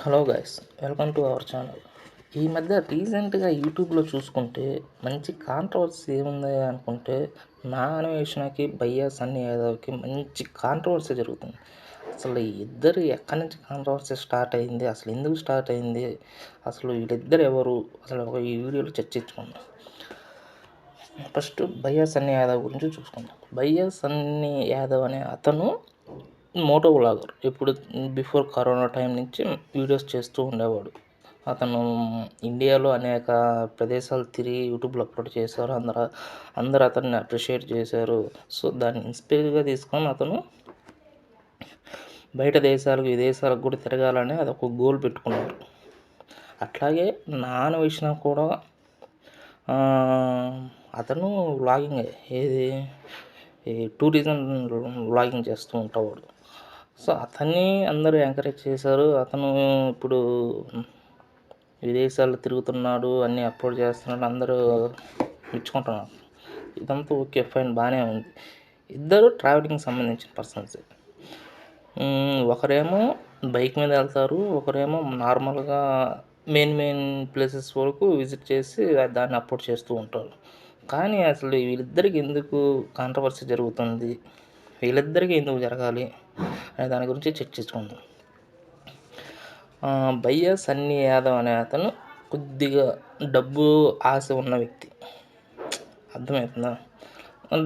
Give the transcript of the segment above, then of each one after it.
Hello guys, welcome to our channel. ఈ మధ్య రీసెంట్గా యూట్యూబ్లో చూసుకుంటే మంచి కాంట్రవర్సీ ఏముంది అనుకుంటే, నా అన్వేషణకి భయ్యా సన్నీ యాదవ్కి మంచి కాంట్రవర్సీ జరుగుతుంది. అసలు ఈ ఇద్దరు ఎక్కడి నుంచి కాంట్రవర్సీ స్టార్ట్ అయింది, అసలు ఎందుకు స్టార్ట్ అయింది, అసలు వీళ్ళిద్దరు ఎవరు, అసలు ఈ వీడియోలో చర్చించుకుందాం. ఫస్ట్ భయ్యా సన్నీ యాదవ్ గురించి చూసుకుందాం. భయ్యా సన్నీ యాదవ్ అనే అతను మోటో వ్లాగర్. ఇప్పుడు బిఫోర్ కరోనా టైం నుంచి వీడియోస్ చేస్తూ ఉండేవాడు. అతను ఇండియాలో అనేక ప్రదేశాలు తిరిగి యూట్యూబ్లో అప్లోడ్ చేశారు. అందరూ అతన్ని అప్రిషియేట్ చేశారు. సో దాన్ని ఇన్స్పైర్గా తీసుకొని అతను బయట దేశాలకు విదేశాలకు కూడా తిరగాలని అదొక గోల్ పెట్టుకున్నాడు. అట్లాగే నాన్న విషయం కూడా అతను వ్లాగింగ్ ఏది ఈ టూరిజం వ్లాగింగ్ చేస్తూ ఉంటాడు. సో అతన్ని అందరూ ఎంకరేజ్ చేశారు. అతను ఇప్పుడు విదేశాల్లో తిరుగుతున్నాడు, అన్నీ అప్లోడ్ చేస్తున్నాడు, అందరూ మెచ్చుకుంటున్నారు. ఇదంతా ఓకే, ఫైన్, బాగానే ఉంది. ఇద్దరు ట్రావెలింగ్కి సంబంధించిన పర్సన్స్. ఒకరేమో బైక్ మీద వెళ్తారు, ఒకరేమో నార్మల్గా మెయిన్ ప్లేసెస్ వరకు విజిట్ చేసి దాన్ని అప్లోడ్ చేస్తూ ఉంటారు. కానీ అసలు వీళ్ళిద్దరికి ఎందుకు కాంట్రవర్సీ జరుగుతుంది, వీళ్ళిద్దరికీ ఎందుకు జరగాలి అనే దాని గురించి చర్చించుకుందాం. భయ్యా సన్నీ యాదవ్ అనే అతను కొద్దిగా డబ్బు ఆశ ఉన్న వ్యక్తి. అర్థమవుతుందా?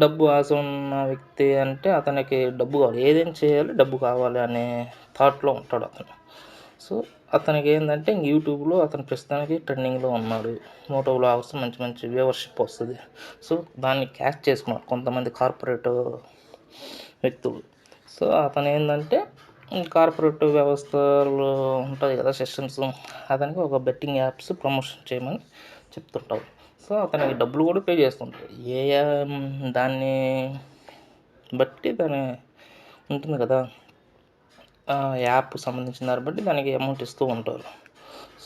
డబ్బు ఆశ ఉన్న వ్యక్తి అంటే అతనికి డబ్బు కావాలి, ఏదైనా చేయాలి, డబ్బు కావాలి అనే థాట్లో ఉంటాడు అతను. సో అతనికి ఏంటంటే యూట్యూబ్లో అతను ప్రస్తుతానికి ట్రెండింగ్లో ఉన్నాడు. మోటో వ్లాగ్స్ మంచి వ్యూవర్షిప్ వస్తుంది. సో దాన్ని క్యాచ్ చేసుకున్నాడు కొంతమంది కార్పొరేట్ వ్యక్తులు. సో అతను ఏంటంటే కార్పొరేట్ వ్యవస్థలో ఉంటుంది కదా సిస్టమ్స్, అతనికి ఒక బెట్టింగ్ యాప్స్ ప్రమోషన్ చేయమని చెప్తుంటారు. సో అతనికి డబ్బులు కూడా పే చేస్తుంటారు. దాన్ని బట్టి దాని ఉంటుంది కదా, యాప్ సంబంధించిన దాన్ని బట్టి దానికి అమౌంట్ ఇస్తూ ఉంటారు.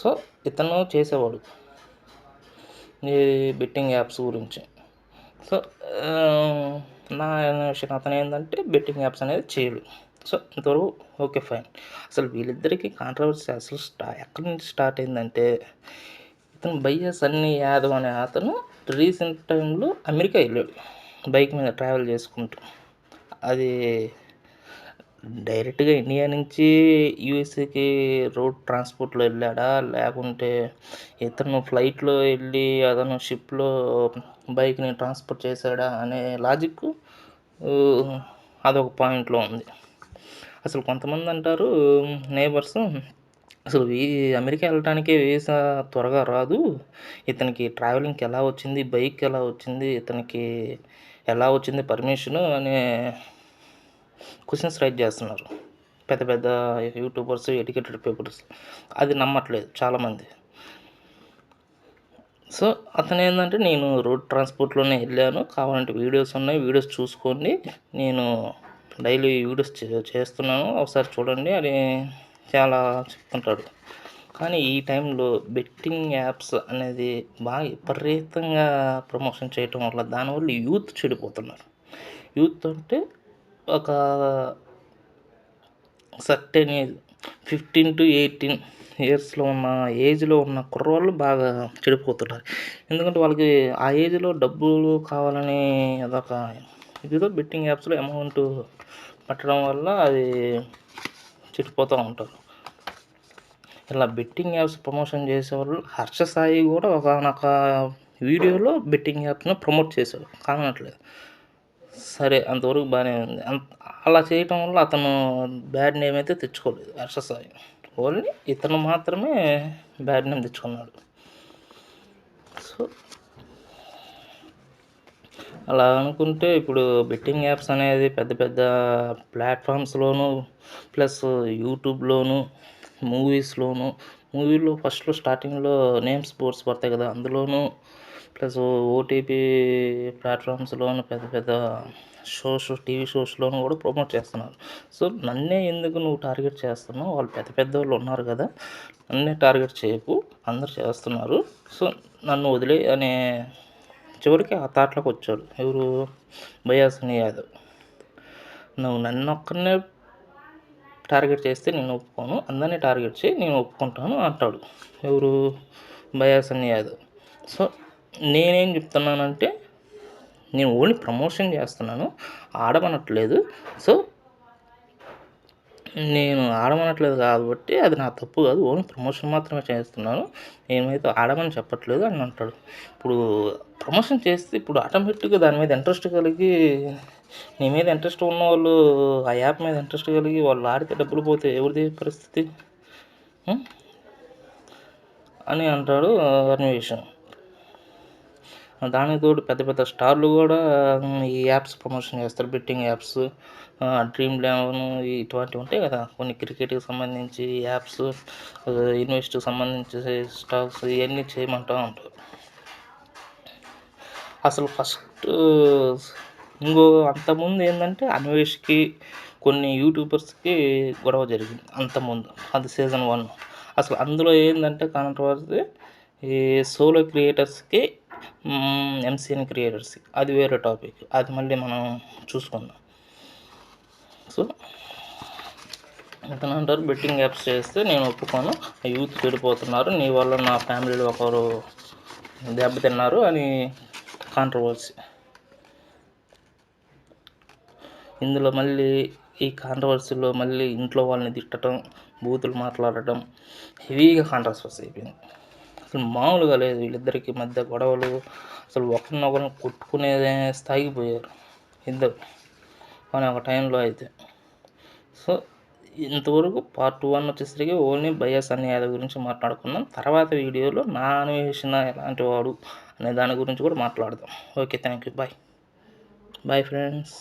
సో ఇతను చేసేవాడు ఈ బెట్టింగ్ యాప్స్ గురించి. సో నా విషయం అతను ఏంటంటే బెట్టింగ్ యాప్స్ అనేది చేయడు. సో ఇంతవరకు ఓకే, ఫైన్. అసలు వీళ్ళిద్దరికీ కాంట్రవర్సీ అసలు ఎక్కడి నుంచి స్టార్ట్ అయిందంటే, ఇతను భయ్యా సన్నీ యాదవ్ అనే అతను రీసెంట్ టైంలో అమెరికా వెళ్ళాడు బైక్ మీద ట్రావెల్ చేసుకుంటూ. అది డైరెక్ట్గా ఇండియా నుంచి యూఎస్ఏకి రోడ్ ట్రాన్స్పోర్ట్లో వెళ్ళాడా, లేకుంటే ఇతను ఫ్లైట్లో వెళ్ళి అతను షిప్లో బైక్ని ట్రాన్స్పోర్ట్ చేశాడా అనే లాజిక్ అదొక పాయింట్లో ఉంది. అసలు కొంతమంది అంటారు నేబర్స్, అసలు అమెరికా వెళ్ళటానికి వీసా త్వరగా రాదు, ఇతనికి ట్రావెలింగ్కి ఎలా వచ్చింది, బైక్ ఎలా వచ్చింది, ఇతనికి ఎలా వచ్చింది పర్మిషను అనే క్వశ్చన్స్ రైజ్ చేస్తున్నారు పెద్ద యూట్యూబర్స్, ఎడ్యుకేటెడ్ పీపుల్స్. అది నమ్మట్లేదు చాలామంది. సో అతను ఏంటంటే, నేను రోడ్ ట్రాన్స్పోర్ట్లోనే వెళ్ళాను, కావాలంటే వీడియోస్ ఉన్నాయి, వీడియోస్ చూసుకోండి, నేను డైలీ వీడియోస్ చేస్తున్నాను, ఒకసారి చూడండి అని చాలా చెప్తుంటాడు. కానీ ఈ టైంలో బెట్టింగ్ యాప్స్ అనేది బాగా విపరీతంగా ప్రమోషన్ చేయటం వల్ల దానివల్ల యూత్ చెడిపోతున్నారు. యూత్ అంటే ఒక సర్టెన్ ఏజ్ 15 to 18 ఇయర్స్లో ఉన్న ఏజ్లో ఉన్న కుర్రవాళ్ళు బాగా చెడిపోతున్నారు. ఎందుకంటే వాళ్ళకి ఆ ఏజ్లో డబ్బులు కావాలని అదొక ఇదిలో బెట్టింగ్ యాప్స్లో అమౌంట్ పట్టడం వల్ల అది చెడిపోతూ ఉంటారు. ఇలా బెట్టింగ్ యాప్స్ ప్రమోషన్ చేసేవాళ్ళు హర్ష సాయి కూడా ఒకనొక వీడియోలో బెట్టింగ్ యాప్ను ప్రమోట్ చేశాడు, కానట్లేదు. సరే, అంతవరకు బాగానే ఉంది. అలా చేయటం వల్ల అతను బ్యాడ్ నేమ్ అయితే తెచ్చుకోలేదు హర్ష సాయి, ఓన్లీ ఇతను మాత్రమే బ్యాడ్ నేమ్ తెచ్చుకున్నాడు. సో అలా అనుకుంటే ఇప్పుడు బెట్టింగ్ యాప్స్ అనేది పెద్ద ప్లాట్ఫామ్స్లోను ప్లస్ యూట్యూబ్లోను మూవీలో ఫస్ట్లో స్టార్టింగ్లో నేమ్స్ బోర్డ్స్ పడతాయి కదా, అందులోనూ ప్లస్ ఓటీటీ ప్లాట్ఫామ్స్లోను పెద్ద షోస్, టీవీ షోస్లోనూ కూడా ప్రమోట్ చేస్తున్నారు. సో నన్నే ఎందుకు నువ్వు టార్గెట్ చేస్తున్నావు, వాళ్ళు పెద్ద వాళ్ళు ఉన్నారు కదా, నన్నే టార్గెట్ చేయకు, అందరు చేస్తున్నారు, సో నన్ను వదిలే అనే చివరికి ఆ థాట్లోకి వచ్చాడు ఎవరు, భయ్యా సన్నీ యాదవ్. నువ్వు నన్ను ఒక్కనే టార్గెట్ చేస్తే నేను ఒప్పుకోను, అందరినీ టార్గెట్ చేయి నేను ఒప్పుకుంటాను అంటాడు ఎవరు, భయ్యా సన్నీ యాదవ్. సో నేనేం చెప్తున్నానంటే నేను ఓన్లీ ప్రమోషన్ చేస్తున్నాను, ఆడమనట్లేదు. సో నేను ఆడమనట్లేదు కాబట్టి అది నా తప్పు కాదు, ఓన్లీ ప్రమోషన్ మాత్రమే చేస్తున్నాను, నేనైతే ఆడమని చెప్పట్లేదు అని అంటాడు. ఇప్పుడు ప్రమోషన్ చేస్తే ఇప్పుడు ఆటోమేటిక్గా దాని మీద ఇంట్రెస్ట్ కలిగి, నీ మీద ఇంట్రెస్ట్ ఉన్నవాళ్ళు ఆ యాప్ మీద ఇంట్రెస్ట్ కలిగి వాళ్ళు ఆడితే డబ్బులు పోతే ఎవరిది పరిస్థితి అని అంటాడు అన్వేషణ. దానికి తోడు పెద్ద పెద్ద స్టార్లు కూడా ఈ యాప్స్ ప్రమోషన్ చేస్తారు, బెట్టింగ్ యాప్స్, డ్రీమ్ 11 ఇటువంటివి ఉంటాయి కదా కొన్ని, క్రికెట్కి సంబంధించి యాప్స్, ఇన్వెస్ట్కి సంబంధించి స్టాక్స్, ఇవన్నీ చేయమంటూ ఉంటారు. అసలు ఫస్ట్ ఇంకో అంతకుముందు ఏంటంటే అన్వేష్కి కొన్ని యూట్యూబర్స్కి గొడవ జరిగింది అంతకుముందు, అది సీజన్ 1. అసలు అందులో ఏంటంటే కాంట్రవర్సీ ఈ సోలో క్రియేటర్స్కి ఎంసీఎన్ క్రియేటర్స్కి, అది వేరే టాపిక్, అది మళ్ళీ మనం చూసుకుందాం. సో ఇతను అంటారు బెట్టింగ్ యాప్స్ చేస్తే నేను ఒప్పుకోను, యూత్ చెడిపోతున్నారు, నీ వల్ల నా ఫ్యామిలీలో ఒకరు దెబ్బతిన్నారు అని కాంట్రవర్సీ. ఇందులో మళ్ళీ ఈ కాంట్రవర్సీలో మళ్ళీ ఇంట్లో వాళ్ళని తిట్టడం, బూతులు మాట్లాడటం, హెవీగా కాంట్రవర్సీ అయిపోయింది. అసలు మామూలుగా లేదు వీళ్ళిద్దరికి మధ్య గొడవలు, అసలు ఒకరినొకరిని కొట్టుకునే స్థాయికి పోయారు ఇద్దరు కానీ ఒక టైంలో అయితే. సో ఇంతవరకు పార్ట్ 1 వచ్చేసరికి ఓన్లీ భయ్యా సన్నీ యాదవ్ గురించి మాట్లాడుకుందాం. తర్వాత వీడియోలో నా అన్వేషణ ఎలాంటి వాడు అనే దాని గురించి కూడా మాట్లాడదాం. Okay, thank you, bye friends.